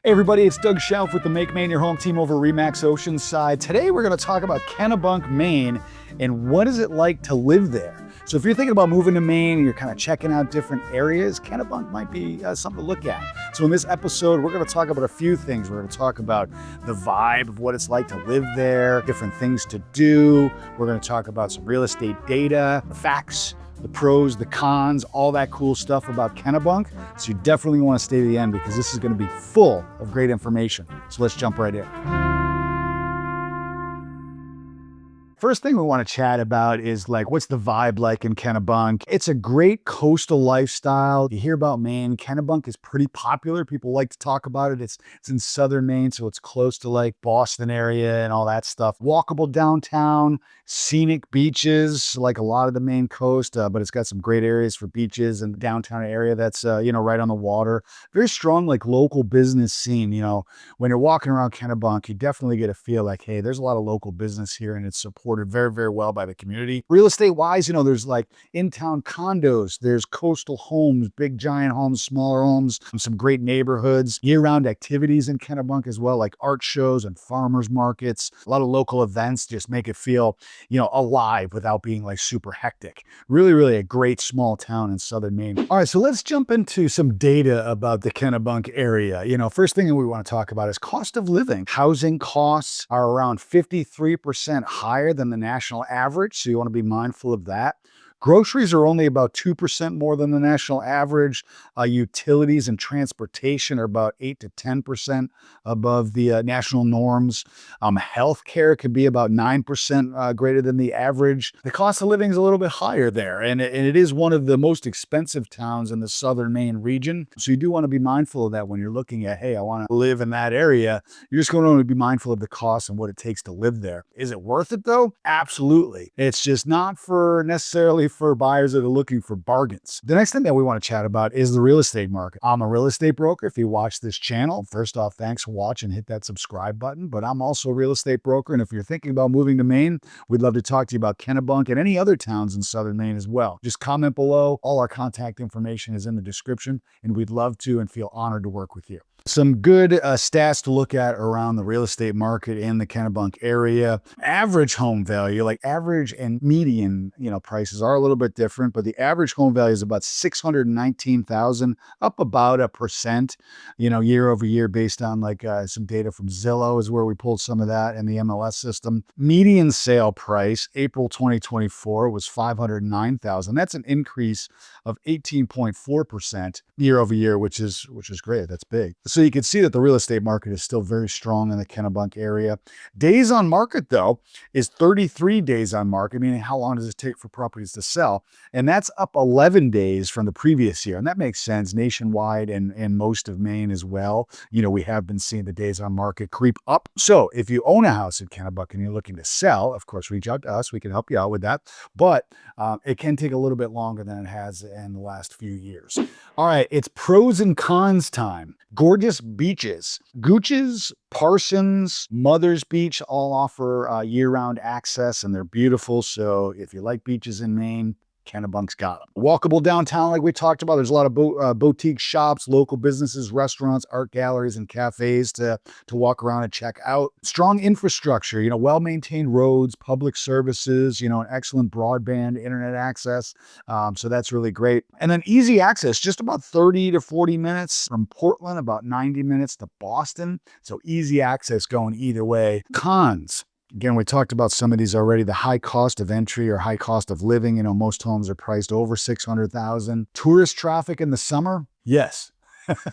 Hey everybody, it's Doug Schauf with the Make Maine Your Home team over Remax Oceanside. Today we're going to talk about Kennebunk, Maine, and what is it like to live there. So if you're thinking about moving to Maine and you're kind of checking out different areas, Kennebunk might be something to look at. So in this episode, we're going to talk about a few things. We're going to talk about the vibe of what it's like to live there, different things to do. We're going to talk about some real estate data, the facts, the pros, the cons, all that cool stuff about Kennebunk. So you definitely want to stay to the end because this is going to be full of great information. So let's jump right in. First thing we want to chat about is what's the vibe like in Kennebunk? It's a great coastal lifestyle. You hear about Maine, Kennebunk is pretty popular. People like to talk about it. It's in Southern Maine, so it's close to Boston area and all that stuff. Walkable downtown, scenic beaches, like a lot of the Maine coast, but it's got some great areas for beaches and the downtown area that's, right on the water. Very strong, local business scene. When you're walking around Kennebunk, you definitely get a feel like, hey, there's a lot of local business here and it's supported very, very well by the community. Real estate wise, there's in-town condos, there's coastal homes, big giant homes, smaller homes, some great neighborhoods, year-round activities in Kennebunk as well, like art shows and farmers markets. A lot of local events just make it feel, alive without being super hectic. Really, really a great small town in Southern Maine. All right, so let's jump into some data about the Kennebunk area. First thing that we want to talk about is cost of living. Housing costs are around 53% higher than the national average, so you want to be mindful of that. Groceries are only about 2% more than the national average. Utilities and transportation are about 8 to 10% above the national norms. Healthcare could be about 9% greater than the average. The cost of living is a little bit higher there, and it is one of the most expensive towns in the Southern Maine region. So you do want to be mindful of that when you're looking at, hey, I want to live in that area. You're just going to want to be mindful of the cost and what it takes to live there. Is it worth it though? Absolutely. It's just not necessarily for buyers that are looking for bargains. The next thing that we want to chat about is the real estate market. I'm a real estate broker. If you watch this channel, first off, thanks for watching. Hit that subscribe button. But I'm also a real estate broker. And if you're thinking about moving to Maine, we'd love to talk to you about Kennebunk and any other towns in Southern Maine as well. Just comment below. All our contact information is in the description, and we'd love to and feel honored to work with you. Some good stats to look at around the real estate market in the Kennebunk area. Average home value, average and median, prices are a little bit different, but the average home value is about $619,000, up about 1%, year over year based on some data from Zillow is where we pulled some of that in the MLS system. Median sale price, April 2024 was $509,000. That's an increase of 18.4% year over year, which is great. That's big. So you can see that the real estate market is still very strong in the Kennebunk area. Days on market, though, is 33 days on market, meaning how long does it take for properties to sell? And that's up 11 days from the previous year. And that makes sense nationwide and most of Maine as well. We have been seeing the days on market creep up. So if you own a house in Kennebunk and you're looking to sell, of course, reach out to us. We can help you out with that. But it can take a little bit longer than it has in the last few years. All right, it's pros and cons time. Gorgeous beaches. Gooch's, Parsons, Mother's Beach all offer year-round access, and they're beautiful. So if you like beaches in Maine, Kennebunk's got them. Walkable downtown, like we talked about. There's a lot of boutique shops, local businesses, restaurants, art galleries, and cafes to walk around and check out. Strong infrastructure, well-maintained roads, public services, an excellent broadband internet access. So that's really great. And then easy access, just about 30 to 40 minutes from Portland, about 90 minutes to Boston. So easy access going either way. Cons. Again, we talked about some of these already. The high cost of entry or high cost of living. Most homes are priced over $600,000. Tourist traffic in the summer? Yes.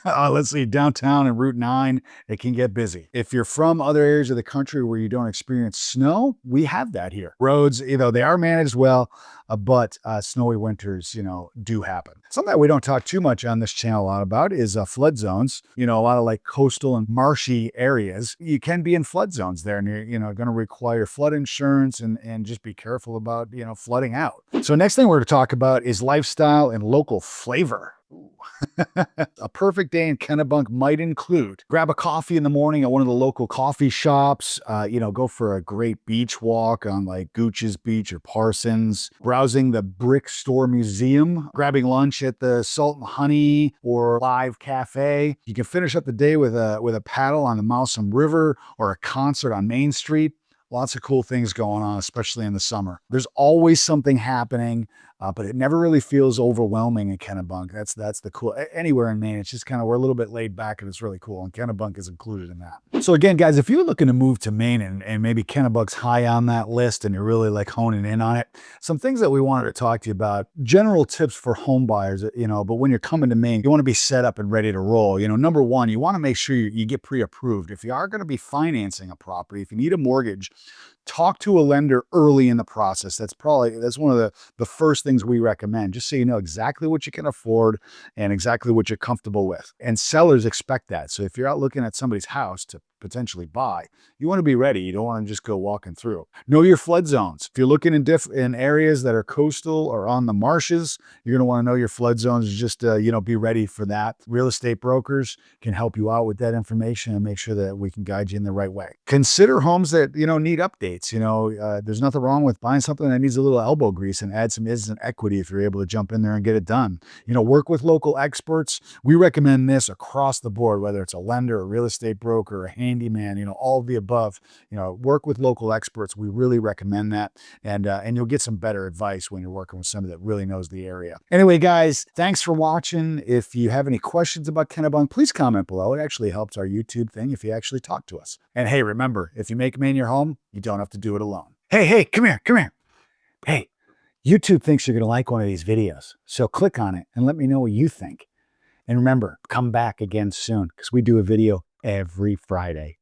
Let's see, downtown and Route 9, it can get busy. If you're from other areas of the country where you don't experience snow, we have that here. Roads, they are managed well, but snowy winters, do happen. Something that we don't talk too much on this channel a lot about is flood zones. A lot of coastal and marshy areas. You can be in flood zones there, and you're going to require flood insurance and just be careful about, flooding out. So next thing we're going to talk about is lifestyle and local flavor. A perfect day in Kennebunk might include grab a coffee in the morning at one of the local coffee shops, go for a great beach walk on like Gooch's Beach or Parsons, browsing the Brick Store Museum, grabbing lunch at the Salt and Honey or Live Cafe. You can finish up the day with a paddle on the Mousom River or a concert on Main Street. Lots of cool things going on, especially in the summer. There's always something happening, but it never really feels overwhelming in Kennebunk. That's the cool. Anywhere in Maine, it's just kind of we're a little bit laid back and it's really cool. And Kennebunk is included in that. So again, guys, if you're looking to move to Maine and maybe Kennebunk's high on that list and you're really like honing in on it, some things that we wanted to talk to you about, general tips for home buyers, but when you're coming to Maine, you want to be set up and ready to roll. Number one, you want to make sure you get pre-approved. If you are going to be financing a property, if you need a mortgage, talk to a lender early in the process. That's one of the first things we recommend, just so you know exactly what you can afford and exactly what you're comfortable with. And sellers expect that. So if you're out looking at somebody's house to potentially buy, you want to be ready. You don't want to just go walking through. Know your flood zones. If you're looking in areas that are coastal or on the marshes, you're going to want to know your flood zones. Just be ready for that. Real estate brokers can help you out with that information and make sure that we can guide you in the right way. Consider homes that need updates. There's nothing wrong with buying something that needs a little elbow grease and add some instant equity if you're able to jump in there and get it done. Work with local experts. We recommend this across the board, whether it's a lender, a real estate broker, a handyman, all of the above. Work with local experts. We really recommend that, and you'll get some better advice when you're working with somebody that really knows the area. Anyway, guys, thanks for watching. If you have any questions about Kennebunk, please comment below. It actually helps our YouTube thing if you actually talk to us. And hey, remember, if you make Maine your home, you don't have to do it alone. Hey, come here. Hey, YouTube thinks you're going to like one of these videos, so click on it and let me know what you think. And remember, come back again soon because we do a video every Friday.